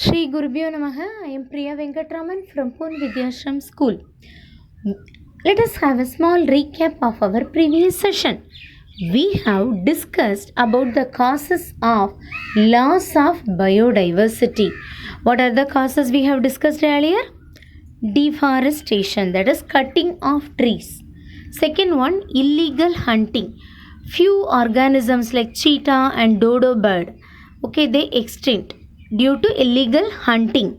Shri Gurubhyo Namaha. I am Priya Venkatraman from Pune Vidyashram School. Let us have a small recap of our previous session. We have discussed about the causes of loss of biodiversity. What are the causes we have discussed earlier? Deforestation, that is cutting of trees. Second one, illegal hunting. Few organisms like cheetah and dodo bird, they extinct due to illegal hunting.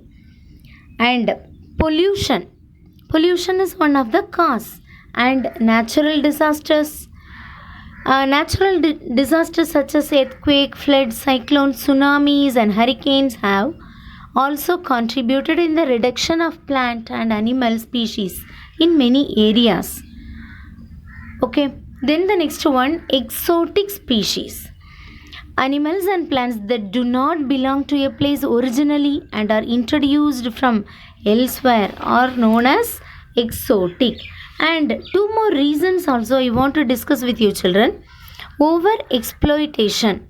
And pollution is one of the cause. And natural disasters, disasters such as earthquake, floods, cyclones, tsunamis and hurricanes have also contributed in the reduction of plant and animal species in many areas. Then the next one, exotic species. Animals and plants that do not belong to a place originally and are introduced from elsewhere are known as exotic. And two more reasons also I want to discuss with you children. Over exploitation.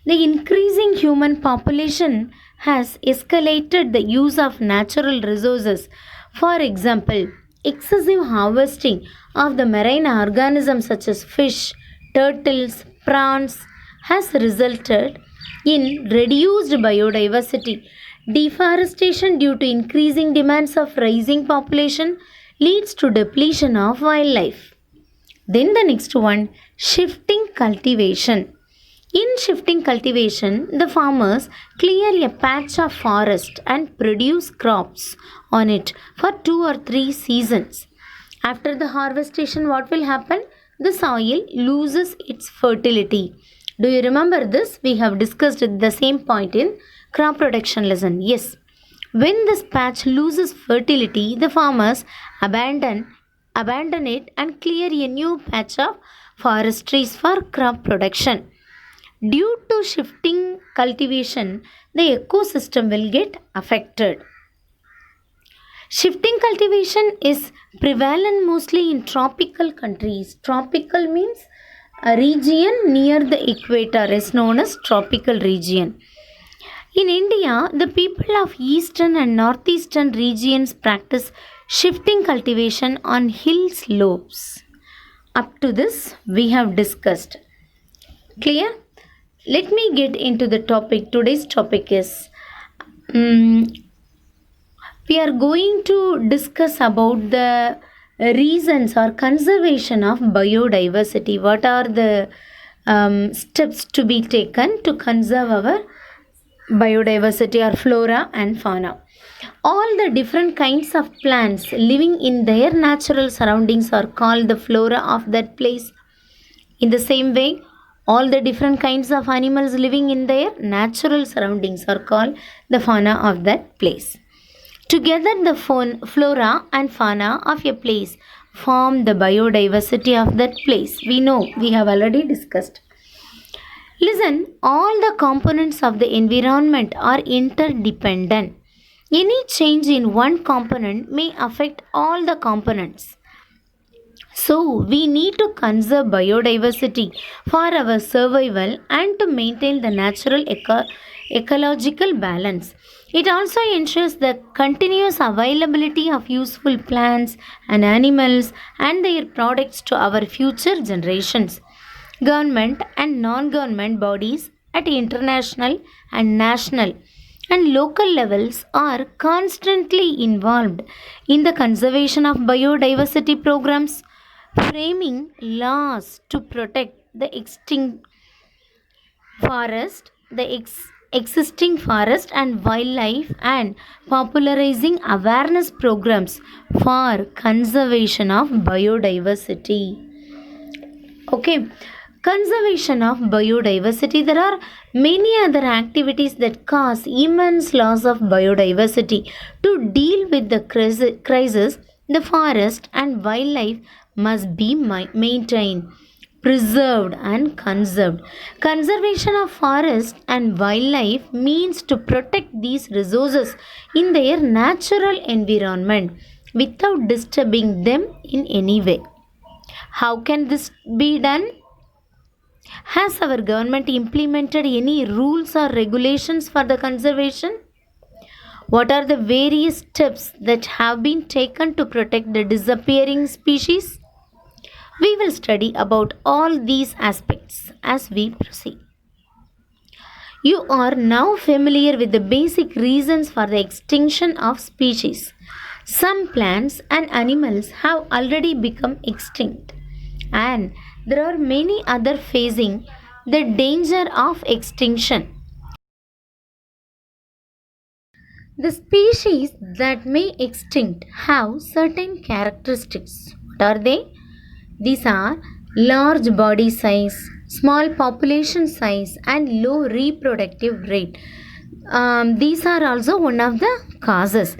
The increasing human population has escalated the use of natural resources. For example, excessive harvesting of the marine organisms such as fish, turtles, prawns has resulted in reduced biodiversity. Deforestation due to increasing demands of rising population leads to depletion of wildlife. Then the next one, shifting cultivation. In shifting cultivation, the farmers clear a patch of forest and produce crops on it for 2 or 3 seasons. After the harvestation, what will happen? The soil loses its fertility. Do you remember this? We have discussed the same point in crop protection lesson. Yes. When this patch loses fertility, the farmers abandon it and clear a new patch of forest trees for crop production. Due to shifting cultivation, the ecosystem will get affected. Shifting cultivation is prevalent mostly in tropical countries. Tropical means a region near the equator is known as tropical region. In India, the people of eastern and northeastern regions practice shifting cultivation on hill slopes. Up to this, we have discussed. Clear? Let me get into the topic. Today's topic is we are going to discuss about the reasons or conservation of biodiversity. What are the steps to be taken to conserve our biodiversity or flora and fauna? All the different kinds of plants living in their natural surroundings are called the flora of that place. In the same way, all the different kinds of animals living in their natural surroundings are called the fauna of that place. Together, the flora and fauna of a place form the biodiversity of that place. We know, we have already discussed. Listen, all the components of the environment are interdependent. Any change in one component may affect all the components. So, we need to conserve biodiversity for our survival and to maintain the natural ecological balance. It also ensures the continuous availability of useful plants and animals and their products to our future generations. Government and non-government bodies at international and national and local levels are constantly involved in the conservation of biodiversity programs, framing laws to protect the extinct forest, existing forest and wildlife, and popularizing awareness programs for conservation of biodiversity. Conservation of biodiversity. There are many other activities that cause immense loss of biodiversity. To deal with the crisis, the forest and wildlife must be maintained, preserved and conserved. Conservation of forest and wildlife means to protect these resources in their natural environment without disturbing them in any way. How can this be done? Has our government implemented any rules or regulations for the conservation? What are the various steps that have been taken to protect the disappearing species? We will study about all these aspects as we proceed. You are now familiar with the basic reasons for the extinction of species. Some plants and animals have already become extinct, and there are many others facing the danger of extinction. The species that may extinct have certain characteristics. What are they? These are large body size, small population size, and low reproductive rate. These are also one of the causes.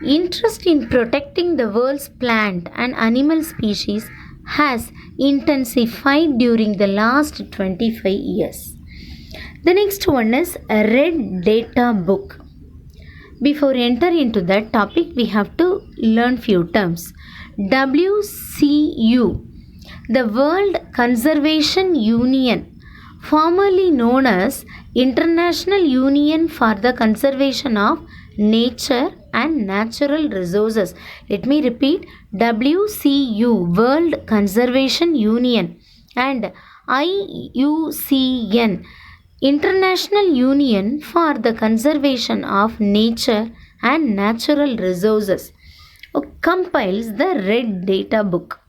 Interest in protecting the world's plant and animal species has intensified during the last 25 years. The next one is a red data book. Before enter into that topic, we have to learn few terms. WCU, the World Conservation Union, formerly known as International Union for the Conservation of Nature and Natural Resources. Let me repeat, WCU, World Conservation Union, and IUCN, International Union for the Conservation of Nature and Natural Resources, compiles the Red Data Book.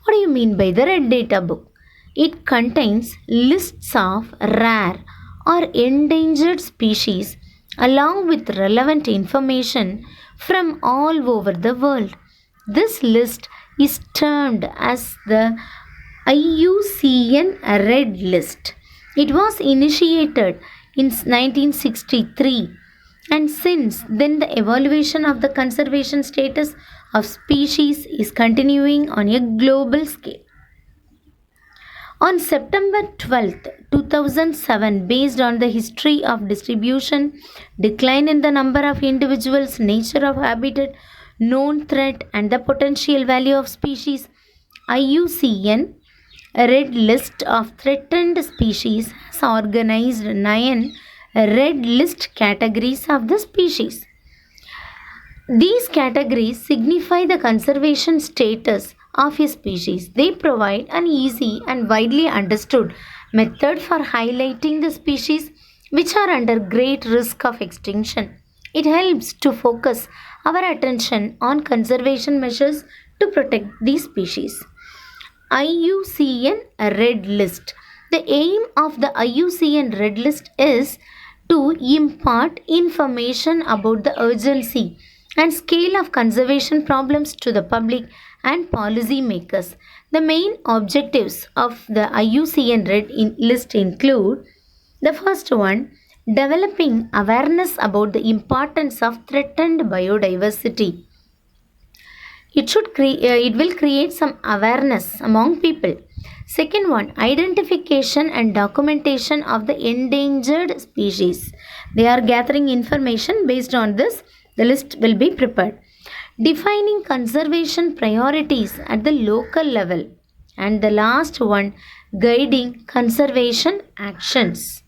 What do you mean by the Red Data Book? It contains lists of rare or endangered species along with relevant information from all over the world. This list is termed as the IUCN Red List. It was initiated in 1963, and since then the evaluation of the conservation status of species is continuing on a global scale. On September 12, 2007, based on the history of distribution, decline in the number of individuals, nature of habitat, known threat, and the potential value of species, IUCN, a red list of threatened species, has organized 9 red list categories of the species. These categories signify the conservation status of a species. They provide an easy and widely understood method for highlighting the species which are under great risk of extinction. It helps to focus our attention on conservation measures to protect these species. IUCN Red List. The aim of the IUCN Red List is to impart information about the urgency and scale of conservation problems to the public and policy makers. The main objectives of the IUCN Red List include the first one, developing awareness about the importance of threatened biodiversity. It will create some awareness among people. Second one, identification and documentation of the endangered species. They are gathering information. Based on this, the list will be prepared. Defining conservation priorities at the local level. And the last one, guiding conservation actions.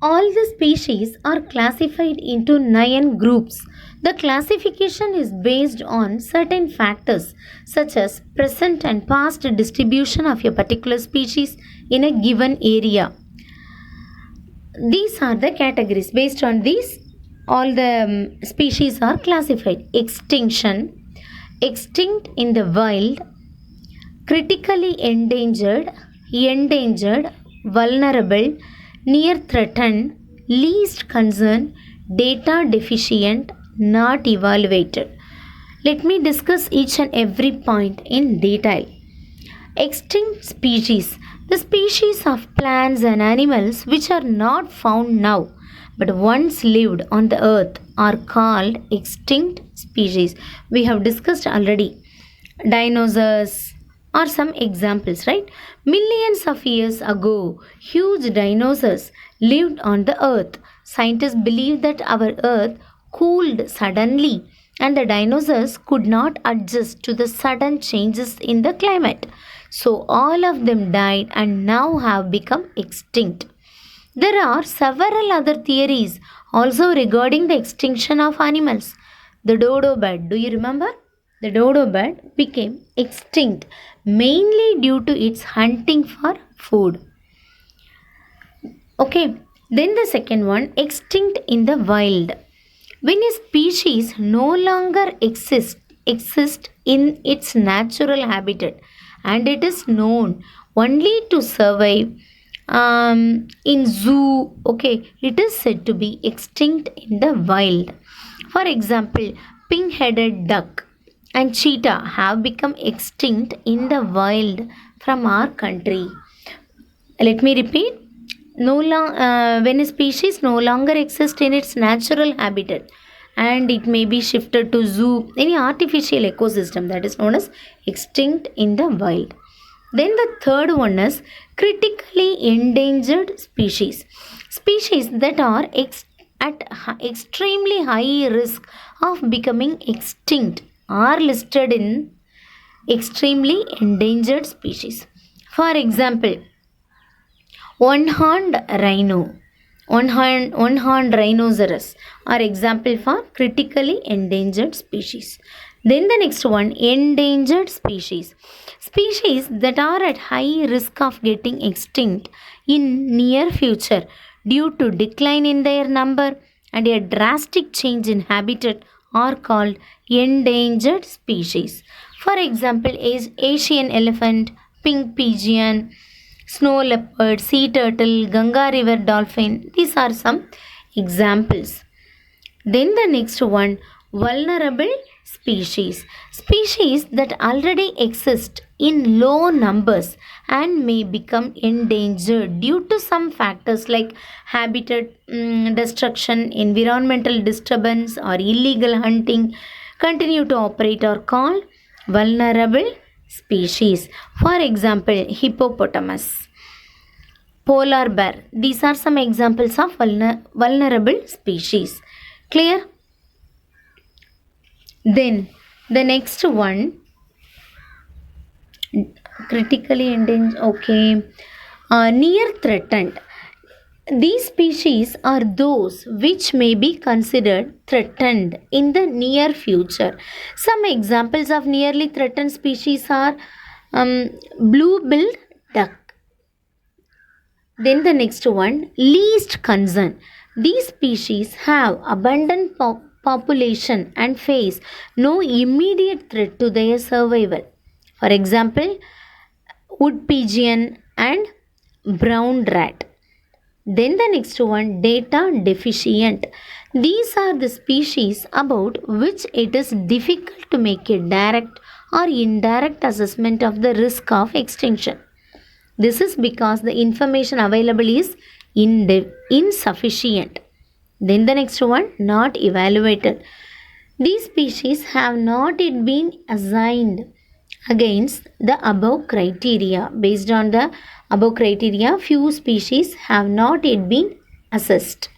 All the species are classified into 9 groups. The classification is based on certain factors such as present and past distribution of a particular species in a given area. These are the categories. Based on these, all the species are classified. Extinction, extinct in the wild, critically endangered, endangered, vulnerable, near threatened, least concern, data deficient, not evaluated. Let me discuss each and every point in detail. Extinct species. The species of plants and animals which are not found now but once lived on the earth are called extinct species. We have discussed already. Dinosaurs are some examples, right? Millions of years ago, huge dinosaurs lived on the earth. Scientists believe that our earth cooled suddenly and the dinosaurs could not adjust to the sudden changes in the climate. So all of them died and now have become extinct. There are several other theories Also regarding the extinction of animals, the dodo bird, do you remember? The dodo bird became extinct mainly due to its hunting for food. Okay, then the second one, extinct in the wild. When a species no longer exist in its natural habitat and it is known only to survive in zoo, okay, it is said to be extinct in the wild. For example, pink-headed duck and cheetah have become extinct in the wild from our country. Let me repeat. When a species no longer exists in its natural habitat and it may be shifted to zoo, any artificial ecosystem, that is known as extinct in the wild. Then the third one is critically endangered species. Species that are extremely high risk of becoming extinct are listed in extremely endangered species. For example, one-horned rhino, one-horned rhinoceros are example for critically endangered species. Then the next one, endangered species. Species that are at high risk of getting extinct in near future due to decline in their number and a drastic change in habitat are called endangered species. For example, is Asian elephant, pink pigeon, snow leopard, sea turtle, Ganga river dolphin. These are some examples. Then the next one, vulnerable species. Species that already exist in low numbers and may become endangered due to some factors like habitat destruction, environmental disturbance, or illegal hunting continue to operate are called vulnerable species. For example, hippopotamus, polar bear. These are some examples of vulnerable species. Clear? Then the next one, critically endangered. Okay, near threatened. These species are those which may be considered threatened in the near future. Some examples of nearly threatened species are blue-billed duck. Then the next one, least concern. These species have abundant population and face no immediate threat to their survival. For example, wood pigeon and brown rat. Then the next one, data deficient. These are the species about which it is difficult to make a direct or indirect assessment of the risk of extinction. This is because the information available is insufficient. Then the next one, not evaluated. These species have not yet been assigned against the above criteria. Based on the above criteria, few species have not yet been assessed.